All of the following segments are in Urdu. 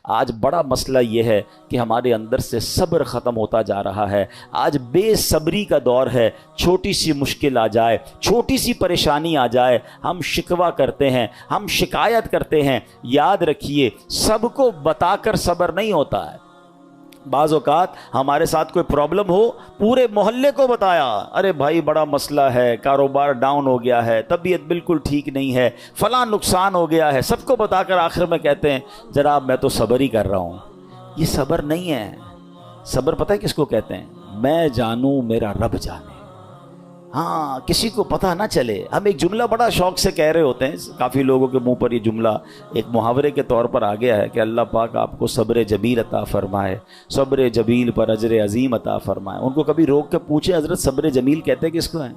آج بڑا مسئلہ یہ ہے کہ ہمارے اندر سے صبر ختم ہوتا جا رہا ہے. آج بے صبری کا دور ہے. چھوٹی سی مشکل آ جائے, چھوٹی سی پریشانی آ جائے, ہم شکوہ کرتے ہیں, ہم شکایت کرتے ہیں. یاد رکھیے, سب کو بتا کر صبر نہیں ہوتا ہے. بعض اوقات ہمارے ساتھ کوئی پرابلم ہو, پورے محلے کو بتایا, ارے بھائی بڑا مسئلہ ہے, کاروبار ڈاؤن ہو گیا ہے, طبیعت بالکل ٹھیک نہیں ہے, فلاں نقصان ہو گیا ہے, سب کو بتا کر آخر میں کہتے ہیں جناب میں تو صبر ہی کر رہا ہوں. یہ صبر نہیں ہے. صبر پتہ ہے کس کو کہتے ہیں؟ میں جانوں میرا رب جانے. ہاں, کسی کو پتہ نہ چلے. ہم ایک جملہ بڑا شوق سے کہہ رہے ہوتے ہیں, کافی لوگوں کے منہ پر یہ جملہ ایک محاورے کے طور پر آ گیا ہے کہ اللہ پاک آپ کو صبر جمیل عطا فرمائے, صبر جمیل پر اجر عظیم عطا فرمائے. ان کو کبھی روک کے پوچھے حضرت صبر جمیل کہتے کس کو ہیں؟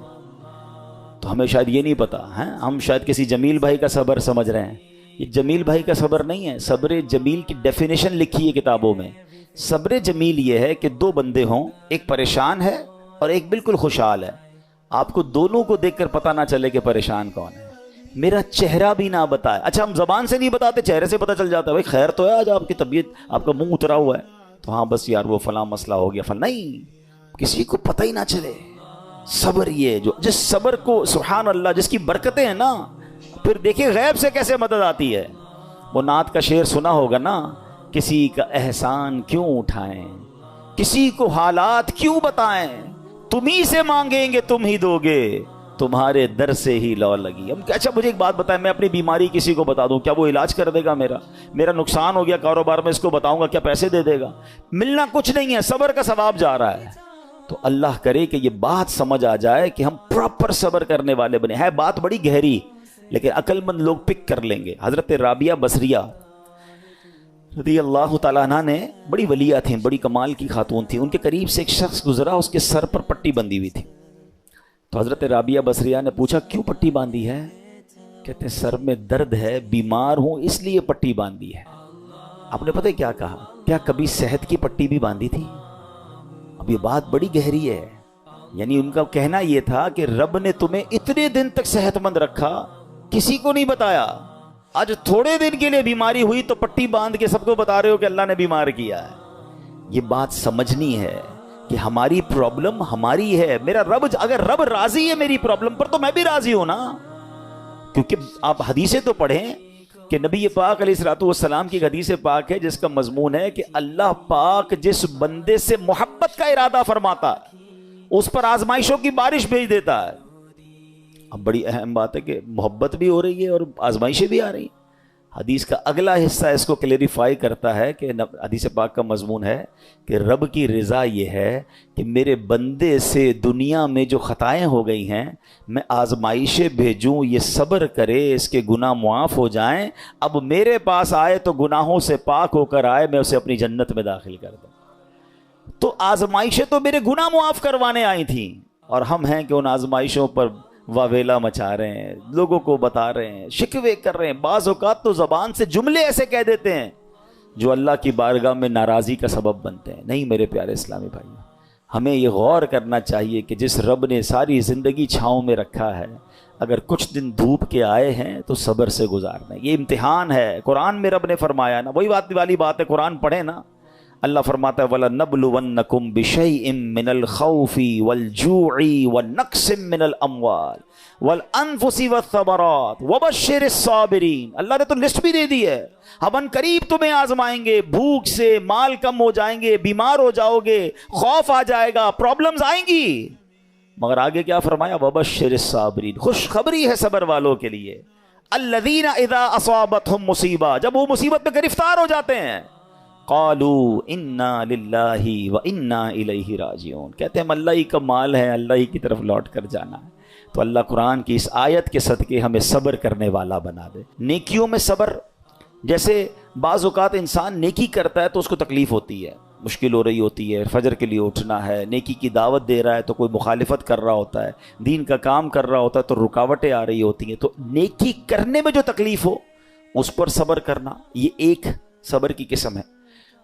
تو ہمیں شاید یہ نہیں پتا ہے. ہم شاید کسی جمیل بھائی کا صبر سمجھ رہے ہیں. یہ جمیل بھائی کا صبر نہیں ہے. صبر جمیل کی ڈیفینیشن لکھی ہے کتابوں میں. صبر جمیل یہ ہے کہ دو بندے ہوں, ایک پریشان ہے اور ایک بالکل خوشحال ہے. آپ کو دونوں کو دیکھ کر پتہ نہ چلے کہ پریشان کون ہے. میرا چہرہ بھی نہ بتائے. اچھا ہم زبان سے نہیں بتاتے, چہرے سے پتہ چل جاتا ہے, بھائی خیر تو ہے, آج آپ کی طبیعت, آپ کا منہ اترا ہوا ہے, تو ہاں بس یار وہ فلاں مسئلہ ہو گیا فلاں. نہیں, کسی کو پتہ ہی نہ چلے. صبر یہ جو, جس صبر کو سبحان اللہ جس کی برکتیں ہیں نا, پھر دیکھیں غیب سے کیسے مدد آتی ہے. وہ نعت کا شعر سنا ہوگا نا, کسی کا احسان کیوں اٹھائیں, کسی کو حالات کیوں بتائیں, تمہیں سے مانگیں گے تم ہی دو گے, تمہارے در سے ہی لو لگی. اچھا مجھے ایک بات بتائیں, میں اپنی بیماری کسی کو بتا دوں, کیا وہ علاج کر دے گا؟ میرا نقصان ہو گیا کاروبار میں, اس کو بتاؤں گا, کیا پیسے دے دے گا؟ ملنا کچھ نہیں ہے, صبر کا ثواب جا رہا ہے. تو اللہ کرے کہ یہ بات سمجھ آ جائے کہ ہم پراپر صبر کرنے والے بنے. ہے بات بڑی گہری, لیکن عقل مند لوگ پک کر لیں گے. حضرت رابعہ بصریہ رضی اللہ تعالیٰ عنہ نے, بڑی ولیہ تھیں, بڑی کمال کی خاتون تھی. ان کے قریب سے ایک شخص گزرا, اس کے سر پر پٹی بندھی ہوئی تھی. تو حضرت رابعہ بصریہ نے پوچھا کیوں پٹی باندھی ہے؟ کہتے ہیں سر میں درد ہے, بیمار ہوں اس لیے پٹی باندھی ہے. آپ نے پتہ کیا کہا؟ کیا کبھی صحت کی پٹی بھی باندھی تھی؟ اب یہ بات بڑی گہری ہے. یعنی ان کا کہنا یہ تھا کہ رب نے تمہیں اتنے دن تک صحت مند رکھا, کسی کو نہیں بتایا. آج تھوڑے دن کے لیے بیماری ہوئی تو پٹی باندھ کے سب کو بتا رہے ہو کہ اللہ نے بیمار کیا ہے. یہ بات سمجھنی ہے کہ ہماری پرابلم ہماری ہے. میرا رب, اگر رب راضی ہے میری پرابلم پر تو میں بھی راضی ہوں نا. کیونکہ آپ حدیثیں تو پڑھیں کہ نبی پاک علیہ الصلوۃ والسلام کی حدیث پاک ہے جس کا مضمون ہے کہ اللہ پاک جس بندے سے محبت کا ارادہ فرماتا اس پر آزمائشوں کی بارش بھیج دیتا ہے. اب بڑی اہم بات ہے کہ محبت بھی ہو رہی ہے اور آزمائشیں بھی آ رہی ہیں. حدیث کا اگلا حصہ اس کو کلیریفائی کرتا ہے کہ حدیث پاک کا مضمون ہے کہ رب کی رضا یہ ہے کہ میرے بندے سے دنیا میں جو خطائیں ہو گئی ہیں میں آزمائشیں بھیجوں, یہ صبر کرے, اس کے گناہ معاف ہو جائیں, اب میرے پاس آئے تو گناہوں سے پاک ہو کر آئے, میں اسے اپنی جنت میں داخل کر دوں. تو آزمائشیں تو میرے گناہ معاف کروانے آئی تھیں, اور ہم ہیں کہ ان آزمائشوں پر واویلا مچا رہے ہیں, لوگوں کو بتا رہے ہیں, شکوے کر رہے ہیں. بعض اوقات تو زبان سے جملے ایسے کہہ دیتے ہیں جو اللہ کی بارگاہ میں ناراضی کا سبب بنتے ہیں. نہیں میرے پیارے اسلامی بھائی, ہمیں یہ غور کرنا چاہیے کہ جس رب نے ساری زندگی چھاؤں میں رکھا ہے, اگر کچھ دن دھوپ کے آئے ہیں تو صبر سے گزارنا ہے. یہ امتحان ہے. قرآن میں رب نے فرمایا نا, وہی بات والی بات ہے, قرآن پڑھیں نا, اللہ فرماتا ہے وَلَنَبْلُوَنَّكُمْ بِشَيْءٍ مِّنَ الْخَوْفِ وَالْجُوعِ وَالنَّقْصٍ مِّنَ الْأَمْوَالِ وَالْأَنفُسِ وَالثَّمَرَاتِ وَبَشِّرِ الصَّابِرِينَ. اللہ نے تو لسٹ بھی دے دی ہے, ہم ان قریب تمہیں آزمائیں گے, بھوک سے مال کم ہو جائیں گے, بیمار ہو جاؤ گے, خوف آ جائے گا, پرابلمز آئیں گی, مگر آگے کیا فرمایا؟ وَبَشِّرِ الصَّابِرِينَ, خوشخبری ہے صبر والوں کے لیے. الَّذِينَ إِذَا أَصَابَتْهُمْ مُصِيبَةٌ, جب وہ مصیبت میں گرفتار ہو جاتے ہیں, قالوا انا للہ و انا الیہ راجعون, کہتے ہیں ہم اللہ ہی کا مال ہے, اللہ ہی کی طرف لوٹ کر جانا ہے. تو اللہ قرآن کی اس آیت کے صدقے ہمیں صبر کرنے والا بنا دے. نیکیوں میں صبر, جیسے بعض اوقات انسان نیکی کرتا ہے تو اس کو تکلیف ہوتی ہے, مشکل ہو رہی ہوتی ہے, فجر کے لیے اٹھنا ہے, نیکی کی دعوت دے رہا ہے تو کوئی مخالفت کر رہا ہوتا ہے, دین کا کام کر رہا ہوتا ہے تو رکاوٹیں آ رہی ہوتی ہیں. تو نیکی کرنے میں جو تکلیف ہو اس پر صبر کرنا, یہ ایک صبر کی قسم ہے.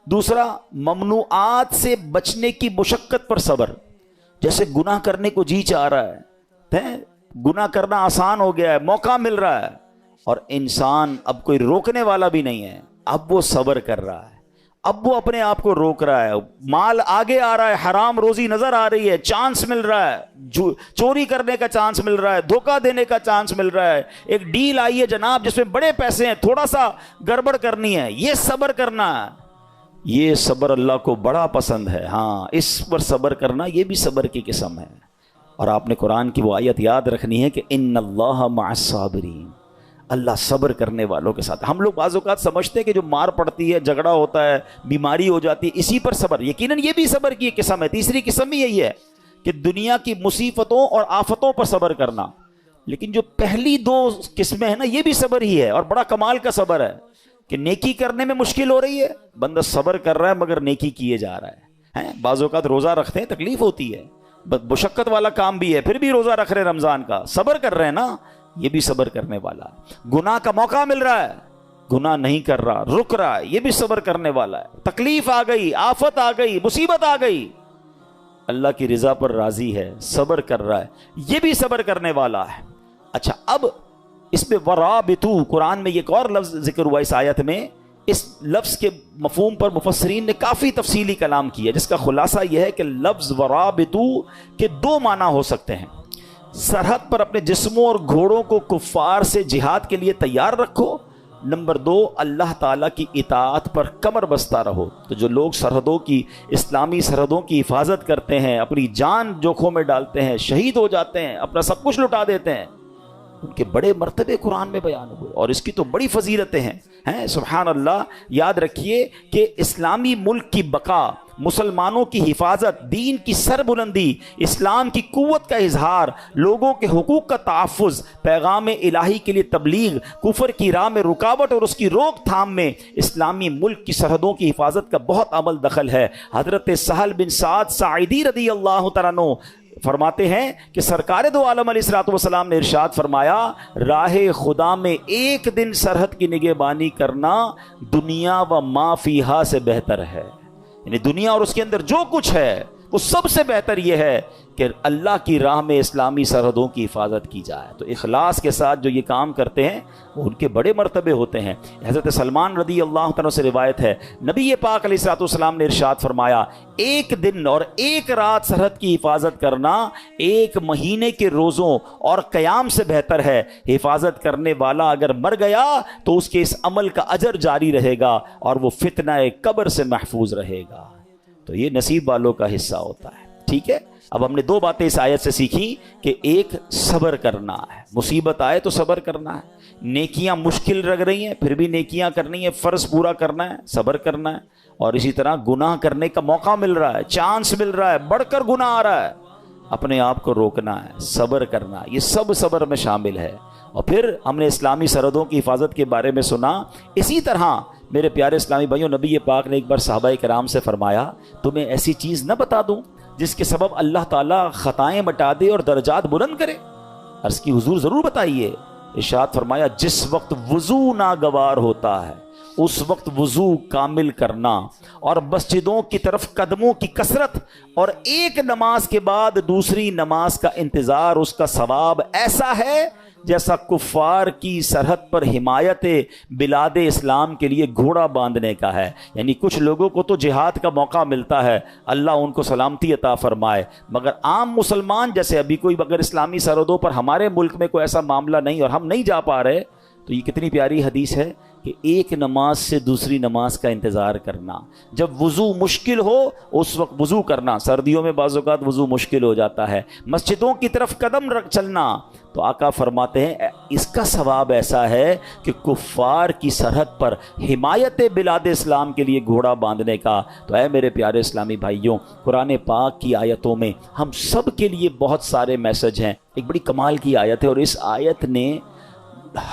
دوسرا, ممنوعات سے بچنے کی مشقت پر صبر, جیسے گناہ کرنے کو جی چاہ رہا ہے, گناہ کرنا آسان ہو گیا ہے, موقع مل رہا ہے, اور انسان اب کوئی روکنے والا بھی نہیں ہے, اب وہ صبر کر رہا ہے، اب وہ اپنے آپ کو روک رہا ہے، مال آگے آ رہا ہے، حرام روزی نظر آ رہی ہے، چانس مل رہا ہے، چوری کرنے کا چانس مل رہا ہے، دھوکہ دینے کا چانس مل رہا ہے، ایک ڈیل آئی ہے جناب جس میں بڑے پیسے ہیں، تھوڑا سا گڑبڑ کرنی ہے، یہ صبر کرنا ہے۔ یہ صبر اللہ کو بڑا پسند ہے، ہاں اس پر صبر کرنا یہ بھی صبر کی قسم ہے۔ اور آپ نے قرآن کی وہ آیت یاد رکھنی ہے کہ ان اللہ مع الصابرین، اللہ صبر کرنے والوں کے ساتھ۔ ہم لوگ بعض اوقات سمجھتے ہیں کہ جو مار پڑتی ہے، جھگڑا ہوتا ہے، بیماری ہو جاتی ہے، اسی پر صبر، یقیناً یہ بھی صبر کی ایک قسم ہے۔ تیسری قسم بھی یہی ہے کہ دنیا کی مصیبتوں اور آفتوں پر صبر کرنا، لیکن جو پہلی دو قسمیں ہیں نا، یہ بھی صبر ہی ہے، اور بڑا کمال کا صبر ہے کہ نیکی کرنے میں مشکل ہو رہی ہے، بندہ صبر کر رہا ہے مگر نیکی کیے جا رہا ہے۔ بعض اوقات روزہ رکھتے ہیں، تکلیف ہوتی ہے، مشقت والا کام بھی ہے، پھر بھی روزہ رکھ رہے رمضان کا، صبر کر رہے ہیں نا، یہ بھی صبر کرنے والا ہے۔ گناہ کا موقع مل رہا ہے، گناہ نہیں کر رہا، رک رہا ہے، یہ بھی صبر کرنے والا ہے۔ تکلیف آ گئی، آفت آ گئی، مصیبت آ گئی، اللہ کی رضا پر راضی ہے، صبر کر رہا ہے، یہ بھی صبر کرنے والا ہے۔ اچھا، اب اس میں ورابطو، قرآن میں ایک اور لفظ ذکر ہوا اس آیت میں، اس لفظ کے مفہوم پر مفسرین نے کافی تفصیلی کلام کیا، جس کا خلاصہ یہ ہے کہ لفظ ورابطو کے دو معنی ہو سکتے ہیں۔ سرحد پر اپنے جسموں اور گھوڑوں کو کفار سے جہاد کے لیے تیار رکھو، نمبر دو اللہ تعالیٰ کی اطاعت پر کمر بستہ رہو۔ تو جو لوگ سرحدوں کی، اسلامی سرحدوں کی حفاظت کرتے ہیں، اپنی جان جوکھوں میں ڈالتے ہیں، شہید ہو جاتے ہیں، اپنا سب کچھ لٹا دیتے ہیں، ان کے بڑے مرتبے قرآن میں بیان ہوئے، اور اس کی تو بڑی فضیلتیں ہیں۔ سبحان اللہ، یاد رکھیے کہ اسلامی ملک کی بقا، مسلمانوں کی حفاظت، دین کی سربلندی، اسلام کی قوت کا اظہار، لوگوں کے حقوق کا تحفظ، پیغام الہی کے لیے تبلیغ، کفر کی راہ میں رکاوٹ اور اس کی روک تھام میں اسلامی ملک کی سرحدوں کی حفاظت کا بہت عمل دخل ہے۔ حضرت سہل بن سعد ساعدی رضی اللہ تعالیٰ عنہ فرماتے ہیں کہ سرکار دو عالم علیہ الصلوۃ والسلام نے ارشاد فرمایا، راہ خدا میں ایک دن سرحد کی نگہبانی کرنا دنیا و ما فیہا سے بہتر ہے، یعنی دنیا اور اس کے اندر جو کچھ ہے وہ سب سے بہتر یہ ہے کہ اللہ کی راہ میں اسلامی سرحدوں کی حفاظت کی جائے۔ تو اخلاص کے ساتھ جو یہ کام کرتے ہیں وہ ان کے بڑے مرتبے ہوتے ہیں۔ حضرت سلمان رضی اللہ تعالیٰ سے روایت ہے، نبی پاک علیہ الصلوۃ والسلام نے ارشاد فرمایا، ایک دن اور ایک رات سرحد کی حفاظت کرنا ایک مہینے کے روزوں اور قیام سے بہتر ہے۔ حفاظت کرنے والا اگر مر گیا تو اس کے اس عمل کا اجر جاری رہے گا اور وہ فتنہ قبر سے محفوظ رہے گا۔ تو یہ نصیب والوں کا حصہ ہوتا ہے۔ ٹھیک ہے، اب ہم نے دو باتیں اس آیت سے سیکھی کہ ایک صبر کرنا ہے، مصیبت آئے تو صبر کرنا ہے، نیکیاں مشکل لگ رہی ہیں پھر بھی نیکیاں کرنی ہے، فرض پورا کرنا ہے، صبر کرنا ہے، اور اسی طرح گناہ کرنے کا موقع مل رہا ہے، چانس مل رہا ہے، بڑھ کر گناہ آ رہا ہے، اپنے آپ کو روکنا ہے، صبر کرنا ہے، یہ سب صبر میں شامل ہے۔ اور پھر ہم نے اسلامی سرحدوں کی حفاظت کے بارے میں سنا۔ اسی طرح میرے پیارے اسلامی بھائیوں، نبی پاک نے ایک بار صحابہ کرام سے فرمایا، تمہیں ایسی چیز نہ بتا دوں جس کے سبب اللہ تعالیٰ خطائیں مٹا دے اور درجات بلند کرے؟ عرض کی حضور ضرور بتائیے۔ ارشاد فرمایا، جس وقت وضو ناگوار ہوتا ہے اس وقت وضو کامل کرنا، اور مسجدوں کی طرف قدموں کی کثرت، اور ایک نماز کے بعد دوسری نماز کا انتظار، اس کا ثواب ایسا ہے جیسا کفار کی سرحد پر حمایت بلاد اسلام کے لیے گھوڑا باندھنے کا ہے۔ یعنی کچھ لوگوں کو تو جہاد کا موقع ملتا ہے، اللہ ان کو سلامتی عطا فرمائے، مگر عام مسلمان جیسے ابھی کوئی اگر اسلامی سرحدوں پر ہمارے ملک میں کوئی ایسا معاملہ نہیں اور ہم نہیں جا پا رہے، تو یہ کتنی پیاری حدیث ہے کہ ایک نماز سے دوسری نماز کا انتظار کرنا، جب وضو مشکل ہو اس وقت وضو کرنا، سردیوں میں بعض اوقات وضو مشکل ہو جاتا ہے، مسجدوں کی طرف قدم رکھ چلنا، تو آقا فرماتے ہیں اس کا ثواب ایسا ہے کہ کفار کی سرحد پر حمایت بلاد اسلام کے لیے گھوڑا باندھنے کا۔ تو اے میرے پیارے اسلامی بھائیوں، قرآن پاک کی آیتوں میں ہم سب کے لیے بہت سارے میسج ہیں۔ ایک بڑی کمال کی آیت ہے، اور اس آیت نے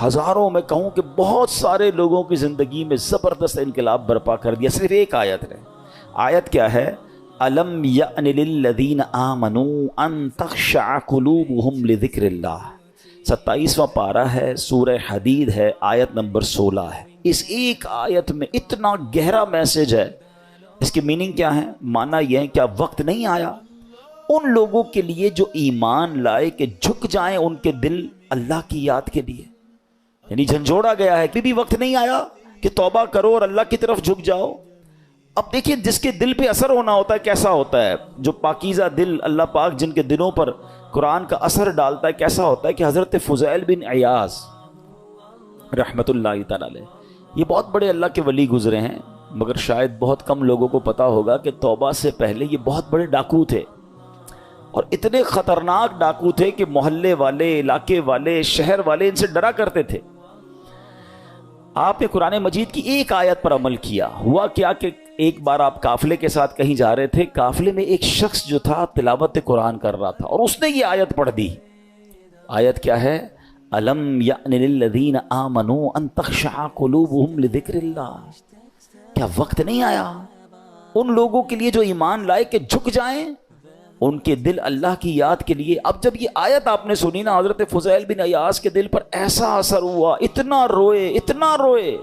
ہزاروں، میں کہوں کہ بہت سارے لوگوں کی زندگی میں زبردست انقلاب برپا کر دیا، صرف ایک آیت نے۔ آیت کیا ہے؟ الم یأن للذین آمنوا ان تخشع قلوبہم لذکر اللہ، 27واں پارہ ہے، سورہ حدید ہے، آیت نمبر 16 ہے۔ اس ایک آیت میں اتنا گہرا میسج ہے۔ اس کی میننگ کیا ہے؟ معنی یہ ہے، کیا وقت نہیں آیا ان لوگوں کے لیے جو ایمان لائے کہ جھک جائیں ان کے دل اللہ کی یاد کے لیے؟ یعنی جھنجھوڑا گیا ہے، پھر بھی وقت نہیں آیا کہ توبہ کرو اور اللہ کی طرف جھک جاؤ. اب دیکھیے جس کے دل پہ اثر ہونا ہوتا ہے کیسا ہوتا ہے, جو پاکیزہ دل اللہ پاک جن کے دلوں پر قرآن کا اثر ڈالتا ہے کیسا ہوتا ہے, کہ حضرت فضیل بن عیاض رحمت اللہ تعالی علیہ, یہ بہت بڑے اللہ کے ولی گزرے ہیں, مگر شاید بہت کم لوگوں کو پتا ہوگا کہ توبہ سے پہلے یہ بہت بڑے ڈاکو تھے, اور اتنے خطرناک ڈاکو تھے کہ محلے والے, علاقے والے, شہر والے ان سے ڈرا کرتے تھے. آپ نے قرآن مجید کی ایک آیت پر عمل کیا. ہوا کیا کہ ایک بار آپ قافلے کے ساتھ کہیں جا رہے تھے, قافلے میں ایک شخص جو تھا تلاوت قرآن کر رہا تھا, اور اس نے یہ آیت پڑھ دی. آیت کیا ہے؟ الم یأن للذین آمنوا ان تخشع قلوبہم لذکر اللہ. کیا وقت نہیں آیا ان لوگوں کے لیے جو ایمان لائے کہ جھک جائیں ان کے دل اللہ کی یاد کے لیے. اب جب یہ آیت آپ نے سنی نا, حضرت فضیل بن عیاض کے دل پر ایسا اثر ہوا, اتنا روئے,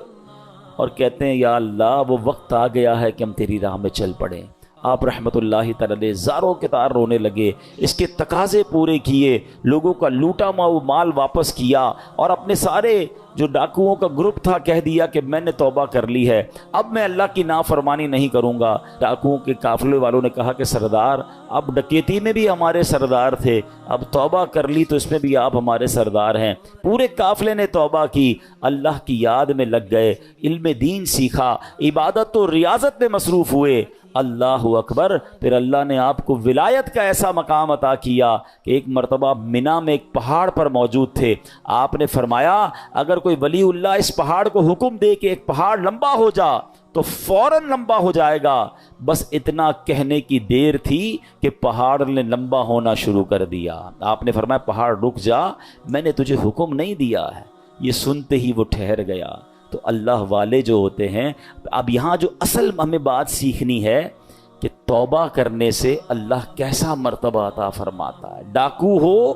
اور کہتے ہیں یا اللہ وہ وقت آ گیا ہے کہ ہم تیری راہ میں چل پڑیں. آپ رحمت اللہ تعالی زاروں کے تار رونے لگے, اس کے تقاضے پورے کیے, لوگوں کا لوٹا مال واپس کیا, اور اپنے سارے جو ڈاکوؤں کا گروپ تھا کہہ دیا کہ میں نے توبہ کر لی ہے, اب میں اللہ کی نافرمانی نہیں کروں گا. ڈاکوؤں کے قافلے والوں نے کہا کہ سردار اب ڈکیتی میں بھی ہمارے سردار تھے, اب توبہ کر لی تو اس میں بھی آپ ہمارے سردار ہیں. پورے قافلے نے توبہ کی, اللہ کی یاد میں لگ گئے, علم دین سیکھا, عبادت و ریاضت میں مصروف ہوئے. اللہ اکبر. پھر اللہ نے آپ کو ولایت کا ایسا مقام عطا کیا کہ ایک مرتبہ منا میں ایک پہاڑ پر موجود تھے. آپ نے فرمایا اگر کوئی ولی اللہ اس پہاڑ کو حکم دے کہ ایک پہاڑ لمبا ہو جا تو فوراً لمبا ہو جائے گا. بس اتنا کہنے کی دیر تھی کہ پہاڑ نے لمبا ہونا شروع کر دیا. آپ نے فرمایا پہاڑ رک جا, میں نے تجھے حکم نہیں دیا ہے. یہ سنتے ہی وہ ٹھہر گیا. تو اللہ والے جو ہوتے ہیں, اب یہاں جو اصل ہمیں بات سیکھنی ہے کہ توبہ کرنے سے اللہ کیسا مرتبہ عطا فرماتا ہے. ڈاکو ہو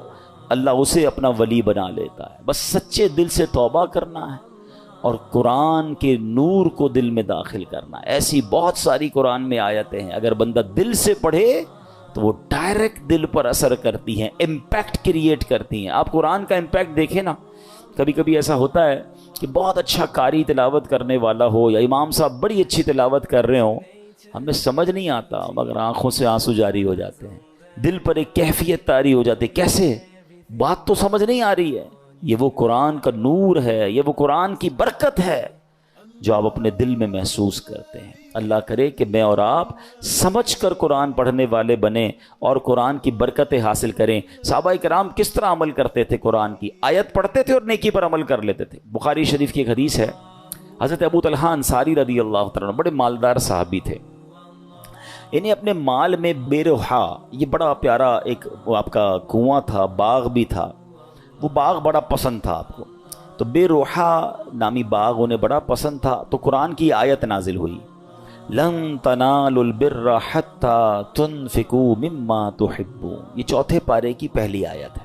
اللہ اسے اپنا ولی بنا لیتا ہے. بس سچے دل سے توبہ کرنا ہے اور قرآن کے نور کو دل میں داخل کرنا ہے. ایسی بہت ساری قرآن میں آیتیں ہیں, اگر بندہ دل سے پڑھے تو وہ ڈائریکٹ دل پر اثر کرتی ہیں, امپیکٹ کریٹ کرتی ہیں. آپ قرآن کا امپیکٹ دیکھیں نا, کبھی کبھی ایسا ہوتا ہے کہ بہت اچھا قاری تلاوت کرنے والا ہو یا امام صاحب بڑی اچھی تلاوت کر رہے ہوں, ہمیں سمجھ نہیں آتا مگر آنکھوں سے آنسو جاری ہو جاتے ہیں, دل پر ایک کیفیت طاری ہو جاتی ہے. کیسے؟ بات تو سمجھ نہیں آ رہی ہے. یہ وہ قرآن کا نور ہے, یہ وہ قرآن کی برکت ہے جو آپ اپنے دل میں محسوس کرتے ہیں. اللہ کرے کہ میں اور آپ سمجھ کر قرآن پڑھنے والے بنیں اور قرآن کی برکتیں حاصل کریں. صحابہ کرام کس طرح عمل کرتے تھے؟ قرآن کی آیت پڑھتے تھے اور نیکی پر عمل کر لیتے تھے. بخاری شریف کی ایک حدیث ہے, حضرت ابو طلحہ انصاری رضی اللہ تعالیٰ عنہ بڑے مالدار صحابی تھے. انہیں اپنے مال میں بے روحا, یہ بڑا پیارا ایک آپ کا کنواں تھا, باغ بھی تھا, وہ باغ بڑا پسند تھا آپ کو. تو بے روحا نامی باغ انہیں بڑا پسند تھا. تو قرآن کی آیت نازل ہوئی, لن تنالوا البر حتى تنفقوا مما تحبون. یہ چوتھے پارے کی پہلی آیت ہے.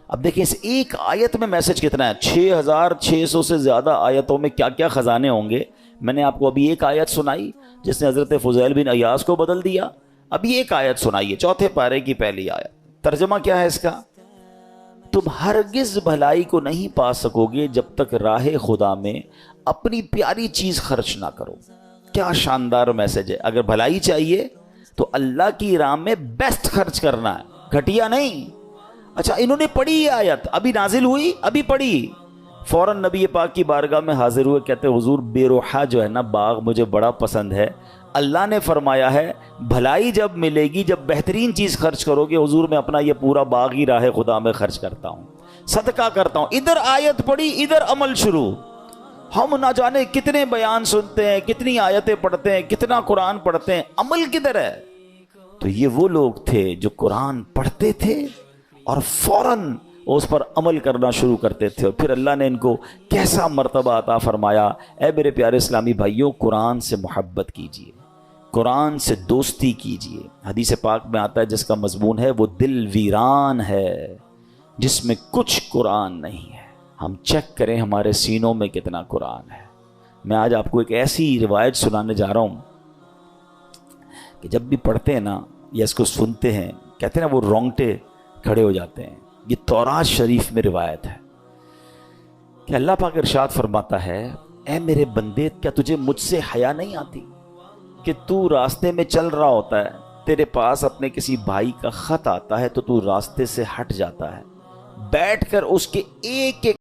اب دیکھیں اس ایک آیت میں میسج کتنا ہے. 6600 سے زیادہ آیتوں میں کیا کیا خزانے ہوں گے. میں نے آپ کو ابھی ایک آیت سنائی جس نے حضرت فضیل بن عیاض کو بدل دیا. ابھی ایک آیت سنائیے, چوتھے پارے کی پہلی آیت. ترجمہ کیا ہے اس کا؟ تم ہرگز بھلائی کو نہیں پا سکو گے جب تک راہ خدا میں اپنی پیاری چیز خرچ نہ کرو. کیا شاندار میسج ہے. اگر بھلائی چاہیے تو اللہ کی راہ میں بیسٹ خرچ کرنا ہے, گھٹیا نہیں. اچھا انہوں نے پڑھی یہ آیت, ابھی نازل ہوئی, ابھی پڑھی, فوراً نبی پاک کی بارگاہ میں حاضر ہوئے, کہتے حضور بے روحا جو ہے نا باغ مجھے بڑا پسند ہے. اللہ نے فرمایا ہے بھلائی جب ملے گی جب بہترین چیز خرچ کرو گے. حضور میں اپنا یہ پورا باغ ہی راہ خدا میں خرچ کرتا ہوں, صدقہ کرتا ہوں. ادھر آیت پڑھی, ادھر عمل شروع. ہم نہ جانے کتنے بیان سنتے ہیں, کتنی آیتیں پڑھتے ہیں, کتنا قرآن پڑھتے ہیں, عمل کدھر ہے؟ تو یہ وہ لوگ تھے جو قرآن پڑھتے تھے اور فوراً اس پر عمل کرنا شروع کرتے تھے. اور پھر اللہ نے ان کو کیسا مرتبہ عطا فرمایا. اے میرے پیارے اسلامی بھائیوں, قرآن سے محبت کیجیے, قرآن سے دوستی کیجیے. حدیث پاک میں آتا ہے جس کا مضمون ہے وہ دل ویران ہے جس میں کچھ قرآن نہیں ہے. ہم چیک کریں ہمارے سینوں میں کتنا قرآن ہے. میں آج آپ کو ایک ایسی روایت سنانے جا رہا ہوں کہ جب بھی پڑھتے ہیں نا یا اس کو سنتے ہیں, کہتے ہیں نا وہ رونگٹے کھڑے ہو جاتے ہیں. یہ تورات شریف میں روایت ہے کہ اللہ پاک ارشاد فرماتا ہے اے میرے بندے، کیا تجھے مجھ سے حیا نہیں آتی کہ تو راستے میں چل رہا ہوتا ہے، تیرے پاس اپنے کسی بھائی کا خط آتا ہے تو تو راستے سے ہٹ جاتا ہے، بیٹھ کر اس کے ایک ایک